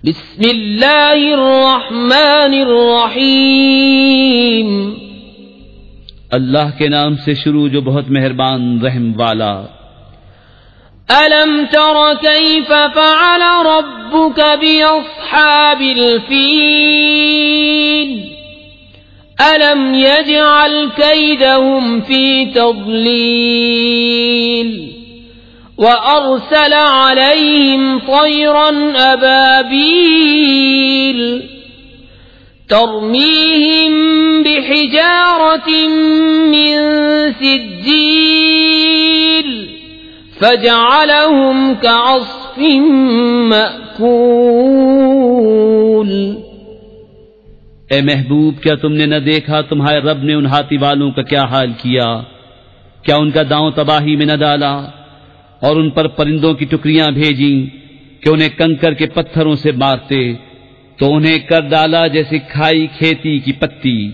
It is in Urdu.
بسم اللہ الرحمن الرحیم، اللہ کے نام سے شروع جو بہت مہربان رحم والا۔ ألم تر كيف فعل ربك بأصحاب الفيل ألم يجعل كيدهم في تضليل وأرسل عليهم طيرا أبابيل ترميهم بحجارة من سجيل فجعلهم كعصف مأكول۔ اے محبوب، کیا تم نے نہ دیکھا تمہارے رب نے ان ہاتھی والوں کا کیا حال کیا؟ کیا ان کا داؤں تباہی میں نہ ڈالا اور ان پر پرندوں کی ٹکریاں بھیجیں کہ انہیں کنکر کے پتھروں سے مارتے، تو انہیں کر ڈالا جیسے کھائی کھیتی کی پتی۔